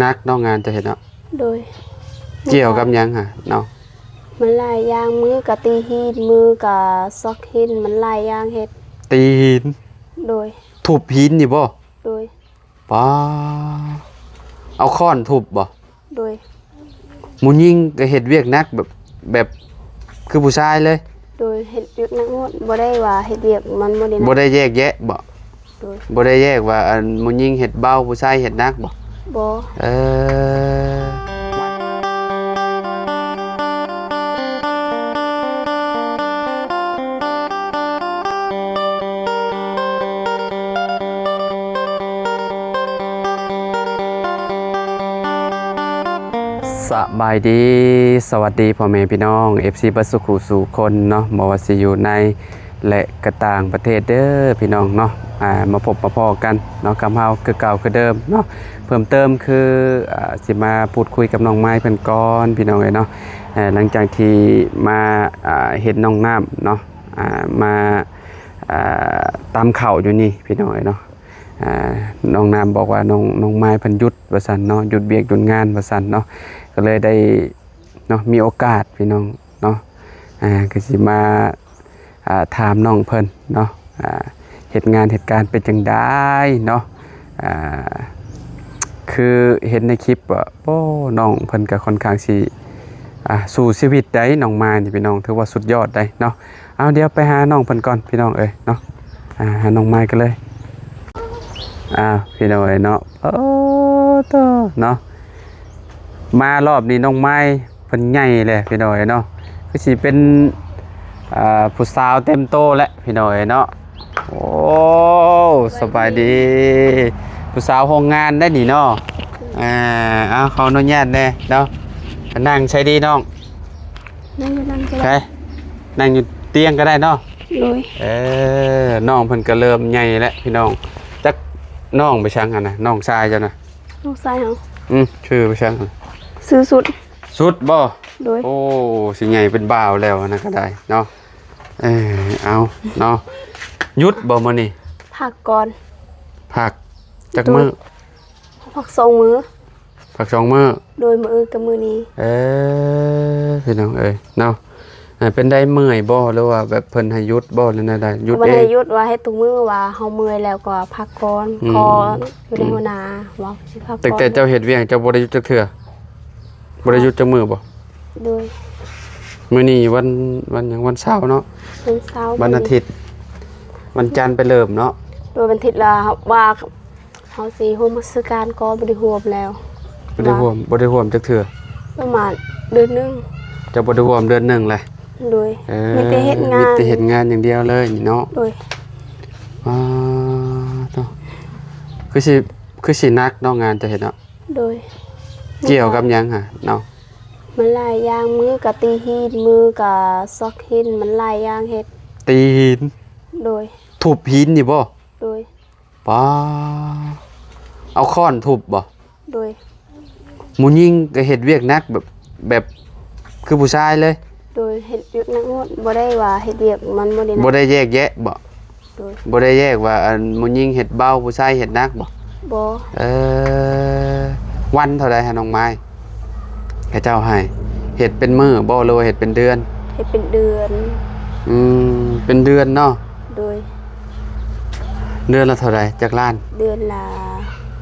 นักน้องงานจะเห็นเนาะโดยเกี่ยวกับยังฮะเนาะมันหลายอย่างมือกับตีหินมือกับซอกหินมันหลายอย่างเฮ็ดตีหินโดยทุบหินนี่บ่โดยป้าเอาค้อนทุบบ่โดยหมูยิงก็เฮ็ดเวียกนักแบบคือผู้ชายเลยโดยเฮ็ดเวียกนักงดบ่ได้ว่าเฮ็ดเวียกมันบ่ได้บ่ได้แยกแยะบ่โดยบ่ได้แยกว่าอันหมูยิงเฮ็ดเบาผู้ชายเฮ็ดนักบ่บ่สบายดีสวัสดีพ่อแม่พี่น้อง FC บัสสุขุสู่คนเนาะบ่ว่าสิอยู่ในและกระต่างประเทศเด้อพี่น้องเนาะมาพบมาพอกันเนาะกับเฮาคือเก่าคือเดิมเนาะเพิ่มเติมคือสิมาพูดคุยกับน้องไม้เพิ่นก่อนพี่น้องเอ้ยเนาะหลังจากที่มาเฮ็ดน้องน้ำเนาะมาตามเข่าอยู่นี่พี่น้องเอ้ยเนาะน้องน้ำบอกว่าน้องไม้เพิ่นหยุดว่าซั่นเนาะหยุดเบียกหยุดงานว่าซั่นเนาะก็เลยได้เนาะมีโอกาสพี่น้องเนาะก็สิมาถามน้องเพิ่นเนาะเหตุงานเหตุการณ์เป็นจังไดเนาะคือเห็นในคลิปว่าโอ้น้องเพิ่นก็ค่อนข้างสิสู่ชีวิตได้น้องมานี่พี่น้องถือว่าสุดยอดได้เนาะเอาเดี๋ยวไปหาน้องเพิ่นก่อนพี่น้องเอ้ยเนาะหาน้องไม้กันเลยพี่น้องเอ้ยเนาะโอ้โตเนาะมารอบนี้น้องไม้เพิ่นใหญ่เลยพี่น้องเอ้ยเนาะคือสิเป็นผู้สาวเต็มโตแล้วพี่น้องเอ้ยเนาะโอ้สบายดีผู้สาวโรงงานได้นี่เนาะเขาอนุญาตแน่เนาะนั่งใช้ดีน้องนั่งก็ได้นั่งอยู่เตียงก็ได้เนาะโดยน้องเพิ่นก็เริ่มใหญ่แล้วพี่น้องจักน้องไปช่างกันนะน้องชายเจ้านะน้องชายเฮาชื่อไปช่างซื้อสุดบ่โดยโอ้สิใหญ่เป็นบ่าวแล้วนะก็ได้เนาะเอาเนาะยุดบ่มื้อนี้ผักก่อนผักจักมื้อผัก2มื้อผัก2มื้อโดยมื้อกับมื้อนี้พี่น้องเอ้ยเนาะเป็นได้เมื่อยบ่หรือว่าแบบเพิ่นให้หยุดบ่หรือใดๆหยุดเองบ่ได้หยุดว่าให้ทุกมื้อว่าเฮาเมื่อยแล้วก็พักก่อนขออยู่ในหัวหน้าว่าสิพักก่อนแต่เจ้าเฮ็ดเวียกเจ้าบ่ได้หยุดจักเทื่อบ่ได้หยุดจักมื้อบ่โดยมื้อนี้วันหยังวันเสาร์เนาะวันเสาร์วันอาทิตย์วันจันทร์ไปเริ่มเนาะโดยวันอาทิตย์ละว่าเฮาสิโฮมมาซื้อการก็บ่ได้ร่วมแล้วบ่ได้ร่วมจักเทื่อประมาณเดือนนึงจะบ่ได้ร่วมเดือนนึงแหละโดยมีแต่เฮ็ดงานอย่างเดียวเลยนี่เนาะโดยเนาะคือสินักเนาะงานจะเฮ็ดเนาะโดยเกี่ยวกับหยังฮะเนาะมันหลายอย่างมือกับตีหินมือกับซอกหินมันหลายอย่างเฮ็ดตีหินโดยทุบหินนี่บ่โดยป้าเอาค้อนทุบบ่โดยหมูยิงก็เฮ็ดเวียกนักแบบคือผู้ชายเลยโดยเฮ็ดเวียกนักงดบ่ได้ว่าเฮ็ดเวียกมันบ่ได้แยกแยะบ่โดยบ่ได้แยกว่าอันหมูยิงเฮ็ดเบาผู้ชายเฮ็ดนักบ่วันเท่าใดฮะน้องไม้ให้เจ้าให้เฮ็ดเป็นมื้อบ่หรือว่าเฮ็ดเป็นเดือนเฮ็ดเป็นเดือนเป็นเดือนเนาะโดยเดือนละเท่าใดจักล้านเดือนละ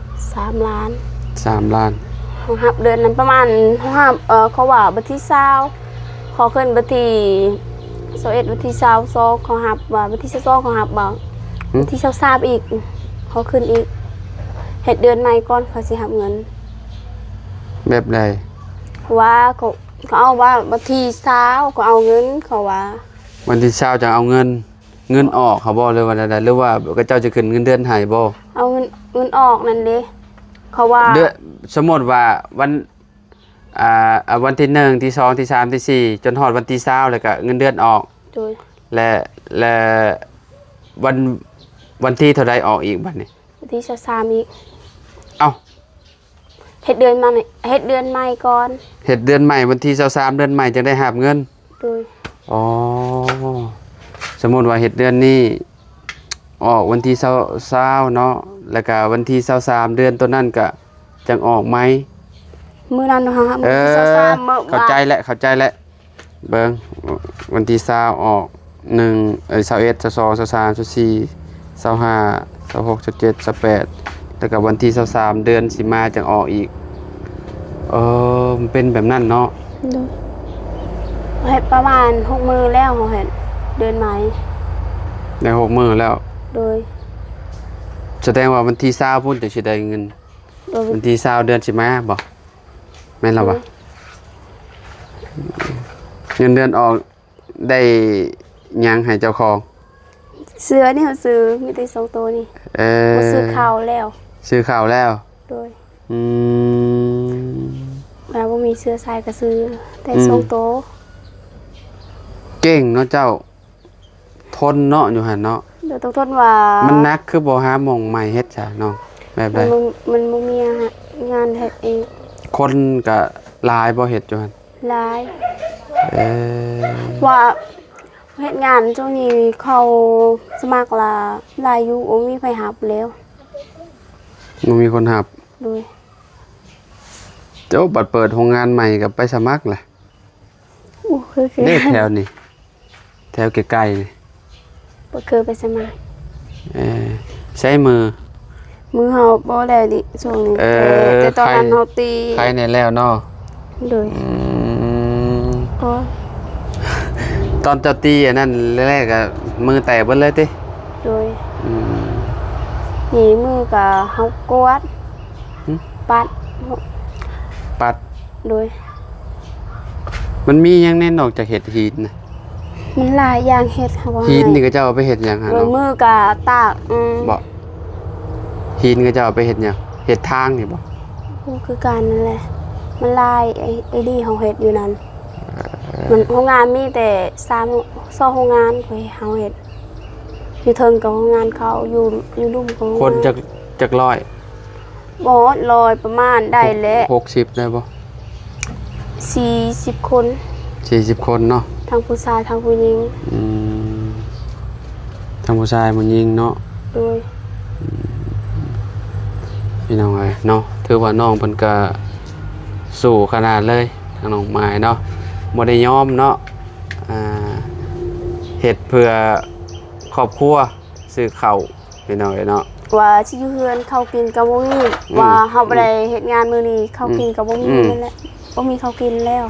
3 ล้าน3 ล้านเฮารับเดือนนั้นประมาณเฮารับเขาว่าบัดที่20ขอขึ้นบัดที่21บัดที่22เขารับว่าบัดที่22เขารับบ่บัดที่23อีกเขาขึ้นอีกเฮ็ดเดือนใหม่ก่อนเขาสิรับเงินแบบใดว่าเขาเอาว่าบัดที่20ก็เอาเงินเขาว่าวันที่20จะเอาเงินออกเขาบ่หรือว่าใดๆหรือว่าเขาเจ้าจะขึ้นเงินเดือนให้บ่เอาเงินออกนั่นเด้เขาว่าสมมุติว่าวันที่1ที่2ที่3ที่4จนฮอดวันที่20แล้วก็เงินเดือนออกโดยและวันที่เท่าใดออกอีกบัดนี้วันที่23อีกเอ้าเฮ็ดเดือนใหม่ก่อนเฮ็ดเดือนใหม่วันที่23เดือนใหม่จะได้รับเงินโดยสมมุติว่าเฮ็ดเดือนนี้ออกวันที่20เนาะแล้วก็วันที่23เดือนตัวนั้นก็ จังออกไหม มื้อนั้นฮะมื้ เอ อที่ อ 23มื้อ เข้าใจแล้วเบิ่งวันที่20ออก21 22 23 24 25 26 27 28แล้วก็วันที่23เดือนสิมาจังออกอีกมันเป็นแบบนั้นเนาะ โดยเฮ็ดประมาณ6มื้อแล้วเขาเฮ็ดเดือนไหม ได้6มื้อแล้ว โดย แสดงว่าวันที่20พุ่นจะสิได้เงิน โดย วันที่20เดือนสิมาบ่แม่นแล้วบ่เงินเดือนออกได้หยังให้เจ้าของ เสื้อนี่เขาซื้อมีแต่2ตัวนี่เขาซื้อข้าวแล้ว ซื้อข้าวแล้ว โดย อืม แล้วบ่มีเสื้อใส่ก็ซื้อแต่2ตัว เก่งเนาะเจ้าทนเนาะอยู่หั่นเนาะ เดี๋ยวต้องทนว่า มันนักคือบ่หาหม่องใหม่เฮ็ดจ้ะน้องแบบใด มันบ่มีงานเฮ็ดเอง คนก็หลายบ่เฮ็ดอยู่หั่น หลาย เออ ว่าเฮ็ดงานช่วงนี้เขาสมัครละหลายอยู่บ่มีไผรับแล้ว บ่มีคนรับ โดย เจ้าบัดเปิดโรงงานใหม่ก็ไปสมัครแหละ อู้คือ เด้แถวนี่แถวใกล้ๆนี่ บ่เคยไปสมัคร ใช้มือ มือเฮาบ่แล้วดิช่วงนี้ เออ แต่ตอนนั้นเฮาตี ใครในแล้วเนาะ โดย อืม ก็ ตอนเจ้าตีอันนั้นแรกๆก็มือแตกเบิดเลยติ โดย อืม นี่มือก็เฮากวาด หึ ปัด ปัด โดย มันมีหยังแน่นอกจากเห็ดหีนนะ มันหลายอย่างเฮ็ดค่ะว่า หีนนี่ก็เจ้าเอาไปเห็ดหยังหา โดย เนาะ มือก็ตากบ่หีนก็เจ้าเอาไปเห็ดหยังเห็ดทางนี่บ่ คือการนั่นแหละมันลายไอ้ดีเฮาเฮ็ดอยู่นั่นมันโรงงานมีแต่2โรงงานข่อยเฮาเฮ็ดอยู่เทิงกับโรงงานเขาอยู่ลุ่มของโรงงาน คนจักร้อย บ่ลอยประมาณได้แหละ 60ได้บ่ 40 คน 40คนเนาะ ทั้งผู้ชายทั้งผู้หญิง อืมทั้งผู้ชายผู้หญิงเนาะ โดย พี่น้องเอ้ยเนาะถือว่าน้องเพิ่นก็สู้ขนาดเลยทางน้องไม้เนาะบ่ได้ยอมเนาะเฮ็ดเพื่อครอบครัวซื้อข้าวพี่น้องเอ้ยเนาะ ว่าสิอยู่เฮือนเขากินก็บ่มีว่าเฮาบ่ได้เฮ็ดงานมื้อนี้เขากินก็บ่มีนั่นแหละบ่มีเขากินแล้ว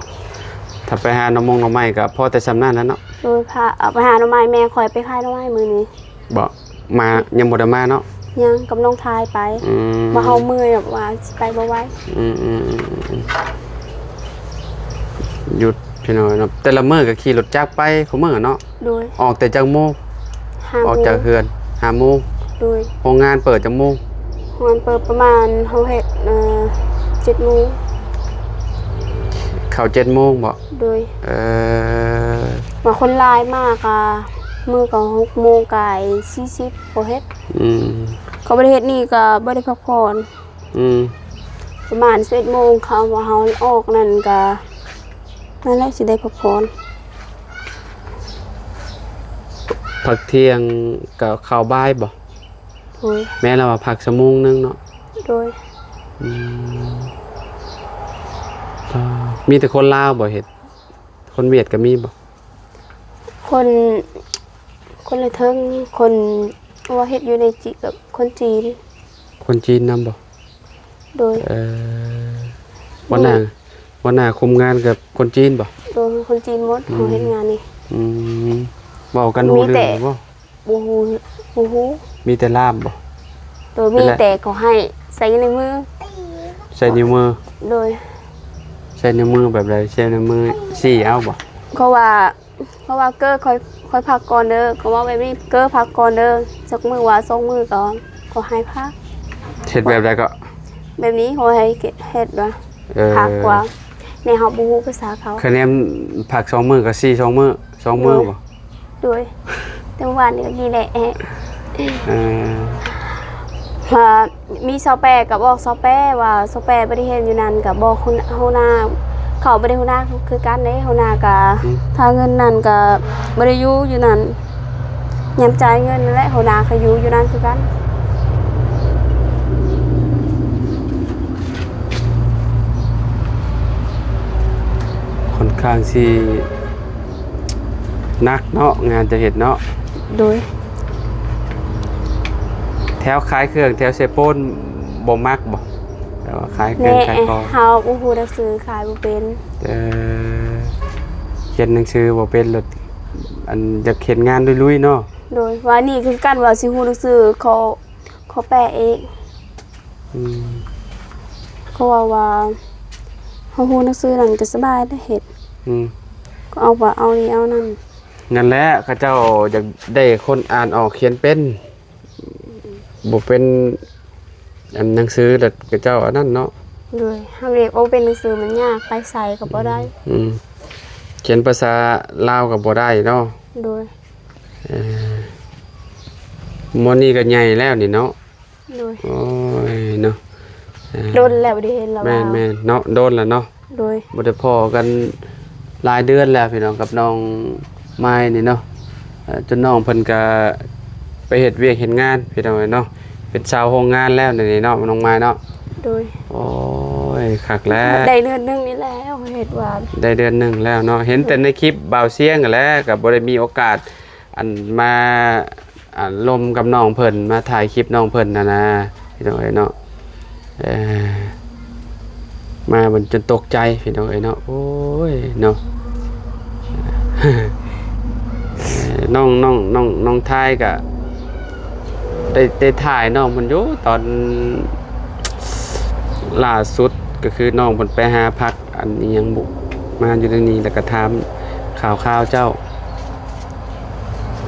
ถ้าไปหาหน่อไม้ก็พอแต่สำนั้นแล้วเนาะ โดยพาเอาไปหาหน่อไม้แม่ข่อยไปขายหน่อไม้มื้อนี้ บ่มายังบ่ได้มาเนาะ ยังกับน้องทายไป อืม มาเฮามื้อแบบว่าสิไปบ่ไหว อืมหยุดพี่น้องเนาะแต่ละมื้อก็ขี่รถจักรไปคุมื้อเนาะ โดย ออกแต่จักโมง 5 ออกจากเฮือน5โมง โดย โรงงานเปิดจักโมง มันเปิดประมาณเฮาเฮ็ด7:00 น เข้า7โมงบ่ โดย เออ มาคนหลายมากอ่ะมื้อก็6:00 นกาย40บ่เฮ็ด อืม เขาบ่ได้เฮ็ดนี่ก็บ่ได้พักผ่อน อืม ประมาณ11:00 นเขาว่าเฮาออกนั่นก็นั่นแหละสิได้พักผ่อน พักเที่ยงก็เข้าบ่ายบ่ โดย แม้เราว่าพักชั่วโมงนึงเนาะ โดย อืมมีแต่คนลาวบ่เฮ็ดคนเวียดก็มีบ่ คนละเทิงคนว่าเฮ็ดอยู่ในจีกับคนจีน คนจีนนำบ่ โดย วันหน้าคุมงานกับคนจีนบ่ โดยคนจีนหมดเฮาเฮ็ดงานนี่ อืมเว้ากันรู้เรื่องบ่ บ่ฮู้ มีแต่ลาบบ่ โดยมีแต่เขาให้ใส่ในมือ ใช้นิ้วมือ โดย ใช้นิ้วมือแบบใดใช้นิ้วมือชี้เอาบ่ เขาว่าเกอร์ค่อยพักก่อนเด้อเขาว่าแบบนี้เกอร์พักก่อนเด้อสักมื้อว่า2มื้อก่อนเขาให้พัก เฮ็ดแบบใดก็ แบบนี้เขาให้เฮ็ดว่าพักกว่าในเฮาบ่ฮู้ภาษาเขา คะแนนผัก2มื้อก็4 2มื้อ2มื้อบ่ โดยแต่เมื่อวานนี้ก็นี่แหละ เออ ว่ามีซอแปกับบอกซอแปว่าซอแปบ่ได้เฮ็ดอยู่นั่นก็บอกฮู้นาเขาบ่ได้ฮู้นาคือกันเด้ฮู้นาก็ถ้าเงินนั่นก็บ่ได้อยู่นั่นยามจ่ายเงินนั่นแหละฮู้นาก็อยู่นั่นคือกัน ข้างสินักเนาะงานจะเฮ็ดเนาะ โดย แถวขายเครื่องแถวเซโปนบ่มักบ่แต่ว่าขายเครื่ แม่ องขายของ เฮาบ่ฮู้หนังสือขายบ่เป็น เขียนหนังสือบ่เป็นหรอกอันอยากเขียนงานลุยๆเนาะ โดยว่านี่คือกันว่าสิฮู้หนังสือเขาแปลเอง อืม เขาว่าเฮาฮู้หนังสือนั่นก็สบายได้เฮ็ด อืม ก็เอาว่าเอานี่เอานั่น นั่นแหละเขาเจ้าอยากได้คนอ่านออกเขียนเป็นบ่เป็นอันหนังสือแล้วเขาเจ้าอันนั้นเนาะ โดยเฮาเรียกว่าเป็นหนังสือมันยากไปใส่ก็บ่ได้ อืมเขียนภาษาลาวก็บ่ได้เนาะ โดย มื้อนี้ก็ใหญ่แล้วนี่เนาะ โดย โอ้ยเนาะ โดนแล้วบ่ได้เห็นแล้ว แม่ ว่าน แม่นเนาะโดนแล้วเนาะ โดย บ่ได้พอกันหลายเดือนแล้วพี่น้องกับน้องไม้นี่เนาะจนน้องเพิ่นก็ไปเฮ็ดเวียกเฮ็ดงานพี่น้องเนาะเป็นชาวโรงงานแล้วนี่เนาะน้องไม้เนาะ โดย โอ้ยคักแล้ว ได้เดือนหนึงนี่แล้วเฮ็ดว่า ได้เดือนหนึงแล้วเนาะเห็นแต่ในคลิปบ่าวเสียงกันแหล้วก็บ่ได้มีโอกาสอันมาลมกับน้องเพิ่นมาถ่ายคลิปน้องเพิ่นนะพี่น้องเนาะมามันจนตกใจพี่น้องเนาะโอ้ยเนาะ น้องทายก็ได้ถ่ายน้องมันอยู่ตอนล่าสุดก็คือน้องมันไปหาพักอันนี้ยังบุกมาอยู่ในนี้แล้วก็ถามข่าวเจ้า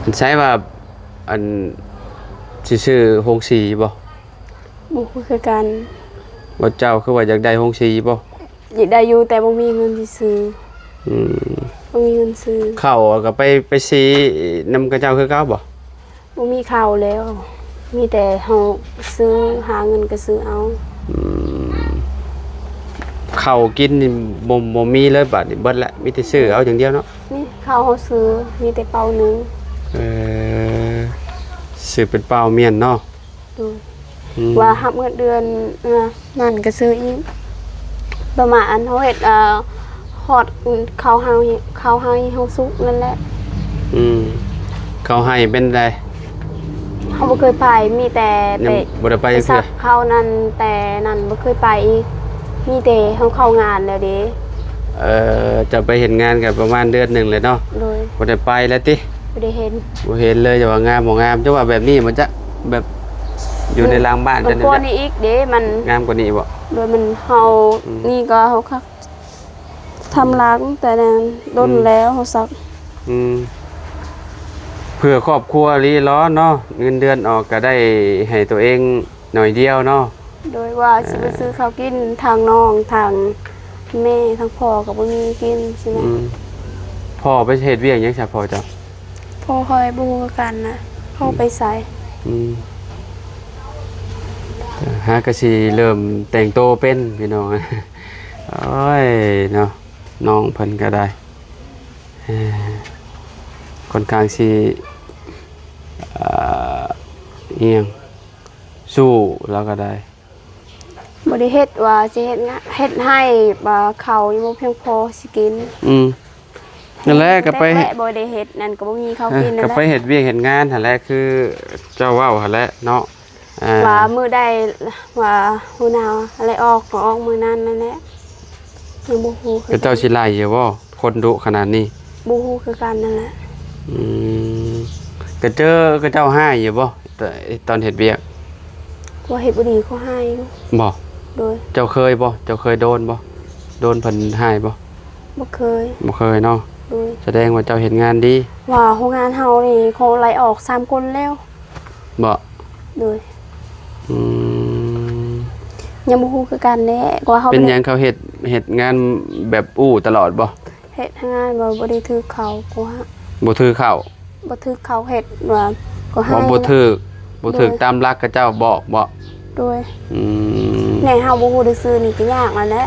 มันใช้ว่าอันชื่อโฮงสีบ่ บ่คือกัน บ่เจ้าคือว่าอยากได้โฮงสีบ่ อยากได้อยู่แต่บ่มีเงินสิซื้อ อืม บ่มีเงินซื้อ เข้าก็ไปสีนำกับเจ้าคือเก่าบ่ บ่มีข้าวแล้ว มีแต่เฮาซื้อหาเงินก็ซื้อเอา เข้าวกินนี่บ่มีเลยบัดนี้เบิดละมีแต่ซื้อเอาอย่างเดียวเนาะ นี่ข้าวเฮาซื้อมีแต่เป่าหนึง เออซื้อเป็นเปล่าเมียนเนาะ ดู อืม ว่ารับเงินเดือนนั่นก็ซื้ออีกประมาณเฮาเฮ็ดฮอดข้าวเฮาเฮาสุกนั่นแหละ อืมเขาให้เป็นได เฮาบ่เคยไปมีแต่ ยัง ไป บ่ได้ไป ไป เทื่ ซั อก ข้าวนั่นแต่นั่นบ่เคยไปอีกมีแต่เฮาเข้างานแล้วเด้ จะไปเห็นงานกันประมาณเดือนหนึงเลยเนาะ โดย บ่ได้ไปแล้วติ บ่ได้เห็น บ่เห็นเลยจะว่างามบ่งามจะว่าแบบนี้มันจะแบบอยู่ในรางบ้าน มั จะ น เนี่ย กว่านี้อีกเด้มัน งามกว่านี้บ่ โดยมันเฮานี่ก็เฮาคักทำล้างแต่นั้นดนแล้วเฮาซัก อืมเพื่อครอบครัวรีร้อนเนาะเงินเดือนออกก็ได้ให้ตัวเองหน่อยเดียวเนาะ โดยว่าสิไปซื้อข้าวกินทางน้องทางแม่ทางพ่อก็บ่มีกินใช่ไหม อืมพ่อไปเฮ็ดเวียกหยังซะพ่อเจ้า พ่อคอยบ่ฮู้กันนะพ่อไปใส่ อืมฮะก็สิเริ่มแต่งโตวเป็นพี่น้อง โอ้ยเนาะน้องเพิ่นก็ได้เอ่อค่อนข้างสิเอ่อเอียงสู้แล้วก็ได้ บ่ได้เฮ็ดว่าสิเฮ็ดงานเฮ็ดให้ว่าข้าวยังบ่เพียงพอสิกิน อืมนั่นแหละก็ไป แต่บ่ได้เฮ็ดนั่นก็บ่มีข้าวกินนั่ ก็ นแห ไป ละ เฮ็ดเวียกเฮ็ดงานหั่นแหละคือเจ้าเว้าหั่นแหละเนาะอ่า ว่ามื้อใดว่าฮู้นาวอะไรออกก็ออกมื้อนั้นนั่นแหละยังบ่ฮู้คื ก็ อ เจ้าสิไล่อยู่บ่คนดุขนาดนี้ บ่ฮู้คือกันนั่นแหละ อืมก็เจอก็เจ้าให้อยู่บ่ตอนเฮ็ดเวียก ว่าเฮ็ดบ่ดีเขาให้อยู่ บ่ โดย เจ้าเคยบ่เจ้าเคยโดนบ่โดนเพิ่นให้บ่ บ่เคย บ่เคยเนาะ โดย แสดงว่าเจ้าเฮ็ดงานดี ว่าโรงงานเฮานี่เขาไล่ออก3คนแล้ว บ่ โดย อืม ยังบ่ฮู้คือกันแน่กว่าเขา เป็นหยังเขาเฮ็ดงานแบบอู้ตลอดบ่ เฮ็ดงานว่าบ่ได้ถือเขากว่า บ่ถือเข้า บ่ถือเขาเฮ็ดว่าก็ให้ บ่ถือตามหลักกับเจ้าบอกบ่ โดย อืม แน่เฮาบ่ฮู้ซื่อๆนี่ก็ยากนั่นแหละ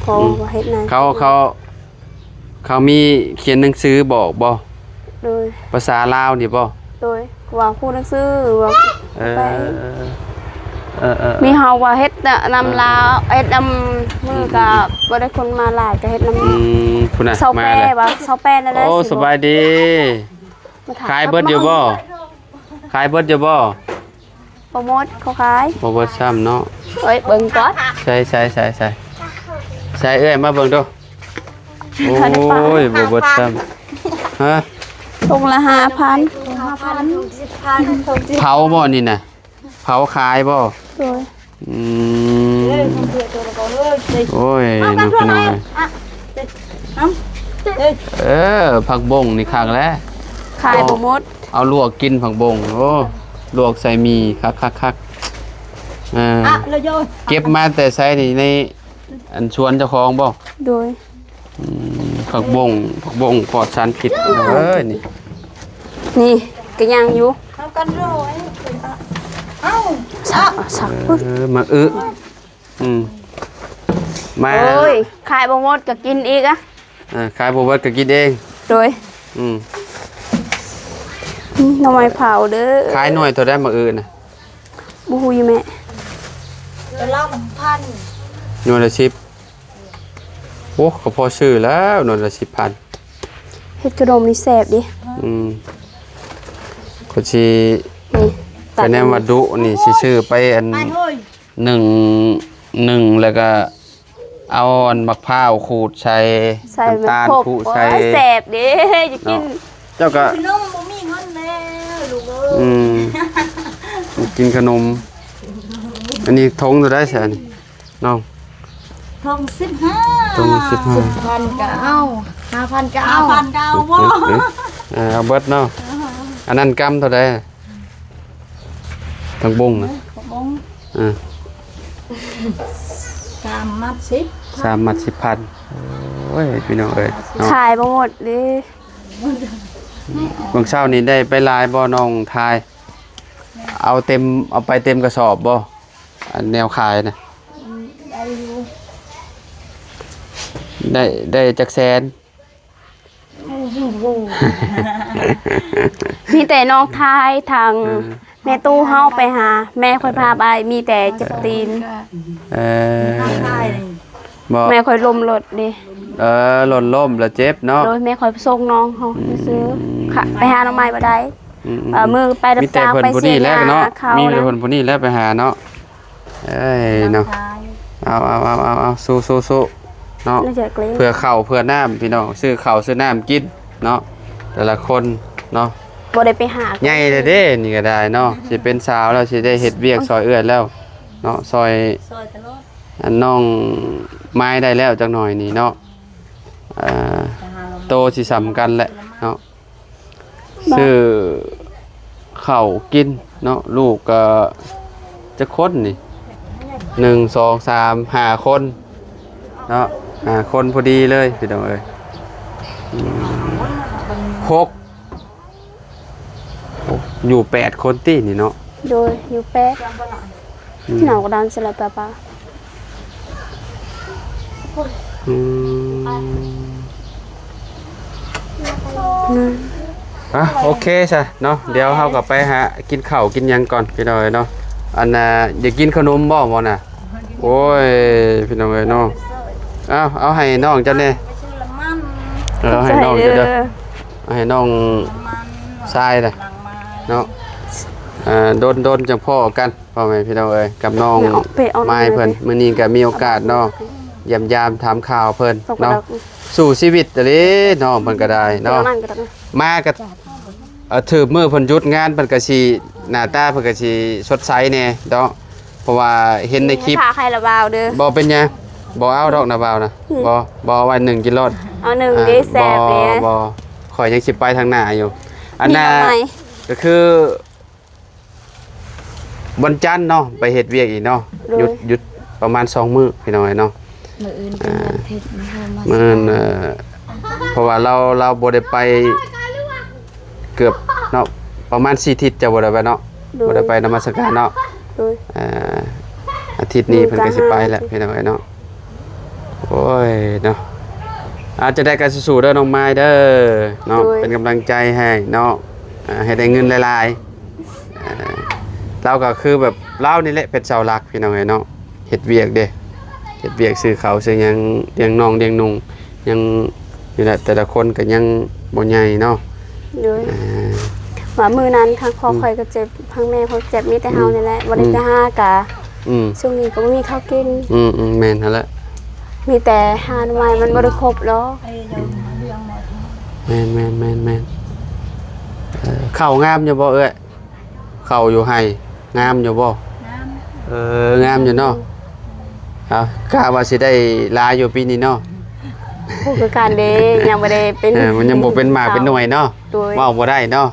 ขอว่าเฮ็ดนั่น เขามีเขียนหนังสือบอกบ่ โดย ภาษาลาวนี่บ่ โดยว่าผู้หนังสือว่า เอ ไป อ มีเฮาว่าเฮ็ดนำลาวเฮ็ดนำมือก็บ่ได้คนมาหลายก็เฮ็ดนำ พุ่นน่ะ เซา มา แป้ เลย บ่เซาแป้นั่นแหละ โอ้สบายดีขายเบิดอยู่บ่ขายเบิดอยู่บ่ โปรโมทเขาขาย บ่เบิดซ้ำเนาะ เอ้ยเบิ่งก่อน ใช่เอ้ยมาเบิ่งดูโอ้ยบ่เบิดซ้ำฮะ ถุงละ 5,000 เผาบ่นี่น่ะเผาขายบ่ โดย อืมโอ้ยน้องพี่น้อยผักบงนี่คักแล้ว ขายโปรโมท เอาลวกกินผักบงโอ้ลวกใส่หมี่คักเก็บมาแต่ใส่นี่ในอันชวนเจ้าของบ่ โดย ผักบงปลอดสารพิษนี่ นี่ก็ยังอยู่ เอากันโรยเอ้า สักปึ๊บ มามา โอ้ยขายโปรโมทก็กินอีกอะ ขายบ่เบิดก็กินเอง โดย นี่หน่อไม้เผาเด้อ ขายหน่วยเท่าได้มาน่ะ บ่ฮู้อยู่แม่ จะเล่าพัน หน่วยละ10โอ้ก็พอชื่อแล้วหน่วยละ10,000 เฮ็ดขนมนี่แซ่บดิ ก็สิ นี่ คะแนนวัดดุนี่สิชื่อไปอัน ไปเฮ้ย หนึ่งแล้วก็เอาอันมะพร้าวขูดใส่ ใส่ น้ำตาล ครบ ขูด โอ้ ใส่ ยแซ่บเด้จะกิน เจ้าก็ พี่น้องบ่มีเงินแล้วลูกเอ้ย กินขนม อันนี้ทงจะได้แสนน้อง ทอง15 ทง15 พันก็เอา5,000ก็เอา5,000ก็เอาบ่ เอาเบิดเนาะอันนั้นกำเท่าใดทั้งบงนะ บ่ง อ่า 3มัด10 3 มัด 10,000โอ้ยพี่น้องเอ้ยเนาะ ขายบ่หมดเด้ บางเช้านี้ได้ไปลายบ่น้องทาย เอาไปเต็มกระสอบบ่อันแนวขายนะ ได้อยู่ ได้จักแสน มีแต่น้องทายทางแม่ตู้เฮาไปหา แม่ค่อยพาไปมีแต่จับตีน เออ ได้เลย บ่ แม่ค่อยลมรถเด้ หล่นล่มแล้วเจ็บเนาะ โดยแม่ค่อยไปส่งน้องเฮาซื้อค่ะไปหาน้องไม้บ่ได้ มือไปรับ มีแต่ จ้าง เพิ่น ไป ผู้ เสี นี้ ย แล้วเนาะ เขา มีแต่ นะ เพิ่นผู้นี้แล้วไปหาเนาะเอ้ยเนาะ ทาย เอาสู้เนาะ น่าจะเกรง เพื่อข้าวเพื่อน้ำพี่น้องซื้อข้าวซื้อน้ำกินเนาะแต่ละคนเนาะ บ่ได้ไปหา ใหญ่เลยเด้นี่ก็ได้เนาะสิเป็นสาวแล้วสิได้เฮ็ดเวียกซอยเอื้อนแล้วเนาะซอย ซอยตลอด อันน้องไม้ได้แล้วจักหน่อยนี่เนาะโตสิสำกันแหละเนาะซื้อข้าวกินเนาะลูกก็จะคนนี่1 2 3 5คนเนาะ5คนพอดีเลยพี่น้องเอ้ย6อยู่8คนตินี่เนาะ โดยอยู่แป๊ะหนาวกระดานสลับปะ อืมโอเคใช่เนาะเดี๋ยวเฮากลับไปหากินข้าวกินหยังก่อนพี่น้องเอ้ยเนาะอันน่ะอยากกินขนมบ่บ่น่ะโอ้ยพี่น้องเอ้ยเนาะเอาให้น้องจังได๋ ไปซื้อละมัน เอาให้น้องเด้อเอาให้น้องทรายน่ะ หลังมา เนาะโดนจังพ่อกันพ่อแม่พี่น้องเอ้ยกับน้อง เนี่ยเอาไปเอา ไม้เพิ่นมื้อนี้ก็มีโอกาสเนาะยามถามข่าวเพิ่น ตกกระ เนาะ ดัก สู่ชีวิตตะลิน้องเพิ่นก็ได้ เนาะ เนาะ นั่นกระดัก มาก็ถือมือเพิ่นหยุดงานเพิ่นก็สิหน้าตาเพิ่นก็สิสดใสแน่เนาะเพราะว่าเห็นในคลิป พาใครละบาวเด้อ บ่เป็นหยังบ่เอาดอกนะบ่าวนะบ่เอาไว้1กิโล เอาหนึ่งเด้แซ่บเด้ บ่ข่อยยังสิไปทางหน้าอยู่อัน มี น่ะ ทำไม ก็คือวันจันทร์เนาะไปเฮ็ดเวียกอีกเนาะหยุดประมาณ2มื้อพี่น้อยเนาะ มื้ออื่นเป็นวันเพชรมามา มื้อเพราะว่าเราบ่ได้ไปเกือบเนาะประมาณ4ทิศจะบ่ได้ไปเนาะบ่ได้ไปนมัสการเนาะ โดย อาทิตย์นี้เพิ่นก็สิไปแล้วพี่น้องเนาะโอ้ยเนาะอาจจะได้การสู้ๆเด้อน้องไม้เด้อเนาะเป็นกำลังใจให้เนาะให้ได้เงินหลายๆ เราก็คือแบบเรานี่แหละเป็นเสาหลักพี่น้องเอ้ยเนาะเฮ็ดเวียกเด้เฮ็ดเวียกซื้อข้าวซื้อหยังเลี้ยงน้องเลี้ยงนุ่งยังนี่แหละแต่ละคนก็ยังบ่ใหญ่เนาะ เลย อ่า ว่ามือนั้นทางพ่อคอยก็เจ็บทางแม่เขาเจ็บมีแต่เฮานี่แหละบ่ได้ไปหากะ อืม ช่วงนี้ก็บ่มีข้าวกิน แม่นหั่นแหละ มีแต่หาหน่อไม้มันบ่ได้ครบหรอก แม่นข้าวงามอยู่บ่เอ้ยข้าวอยู่ให้งามอยู่บ่งามอยู่เนาะเอากะว่าสิได้ลาอยู่ปีนี้เนาะ ผู้คือการเด้ยังบ่ได้เป็น มันยังบ่เป็นหมากเป็นหน่วยเนาะ โดย เว้าบ่ได้เนาะ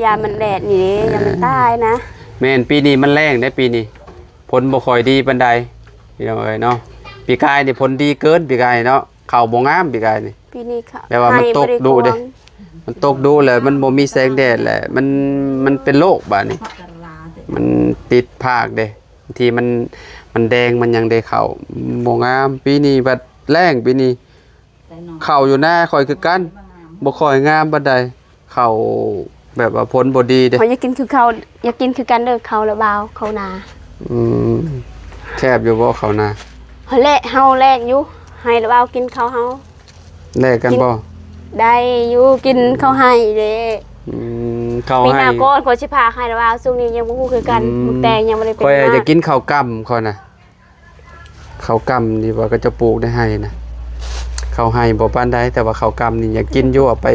ยามันแดดนี่เด้ยามันตายนะ แม่นปีนี้มันแรงได้ปีนี้ผลบ่ค่อยดีปานใดพี่น้องเอ้ยเนาะปีกายนี่ผลดีเกินปีกายเนาะข้าวบ่งามปีกายนี่ ปีนี้ค่ะ แปลว่ามันตกดุเด้ มันตกดูแหละมันบ่มีแสงแดดแหละมันเป็นโรคบาดนี้มันติดภาคเด้บางทีมันแดงมันยังได้เข้าบ่งามปีนี้บัดแรงปีนี้เข้าอยู่หน้าค่อยคือกันบ่ค่อยงามปานใดเข้าแบบว่าผลบ่ดีเด้ เขาอยากกินคือเขาอยากกินคือกันเด้อเขาแล้วบ่าวเขานา อืมแคบอยู่บ่เข้านา เฮาแลกเฮาแลกอยู่ให้แล้วบ่าวกินเขาเฮา แลกกันบ่ ได้อยู่กินเขาให้เด้ เข้า ปีห ให้ น้าก่อนเขาสิพาให้แล้วบ่าวช่วงนี้ยังบ่ฮู้คือกันหมึกแตงยังบ่ได้เป็น ค่อย มา จะกินข้าวกำค่อยน่ะข้าวกำนี่ว่าก็จะปลูกได้ให้นะข้าวให้บ่ปานใดแต่ว่าข้าวกำนี่อยากกินอยู่เอาไป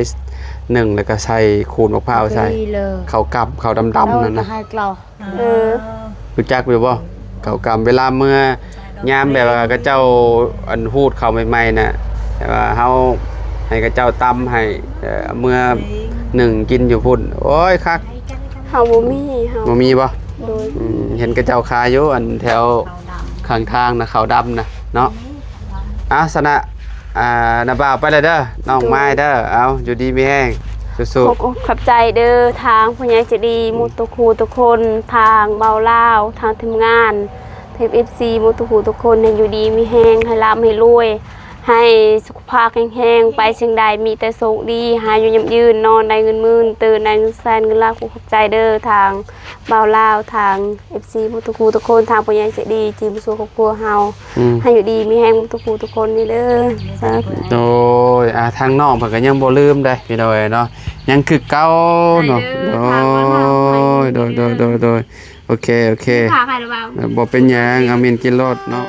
นึ่งแล้วก็ใส่ขูดมะพร้าวใส่ ดีเลย ข้าวกำข้าวดำๆนั่น เรา นะ ให้กล่าว เออ รู้จักอยู่บ่ข้าวกำเวลาเมื่อยามแบบว่าก็เจ้าอันฮูดข้าวใหม่ๆน่ะแต่ว่าเฮาให้ก็เจ้าตำให้เมื่อหนึ่งกินอยู่พุ่นโอ้ยคัก เฮาบ่มีเฮา บ่มีบ่ โดย เห็นก็เจ้าขายอยู่อันแถวข้างทางนะข้าวดำนะเนาะสนะนาบ่าวไปเลยเด้อน้องไม้เด้อเอาอยู่ดีมีแห้งสู้ ขอบขอบใจเด้อทางผู้ใหญ่ใจดีหมู่ตุกครูทุกคนทางเบาลาวทางทีมงานเทป FC หมู่ตุกครูทุกคนให้อยู่ดีมีแฮงให้ร่ำให้รวย ให้สุขภาพแข็งแรงไปเชียงใดมีแต่โชคดีหาอยู่ยั่งยืนนอนได้เงินหมื่นตื่นได้เงินแสนเงินล้านขอบใจเด้อทางเบาลาวทาง FC หมู่ตุกครูทุกคนทางผู้ใหญ่ใจดีจีบสู่ครอบครัวเฮา ๆ ให้อยู่ดีมีแฮงหมู่ตุกครูทุกคนนี่เด้อสาธุ โดยทางน้องเพิ่นก็ยังบ่ลืมได้พี่น้อยเนาะยังคือเก่าเนาะโดยโอเค พาใครหรือเปล่า บ่เป็นหยังอามินกินรสเนาะ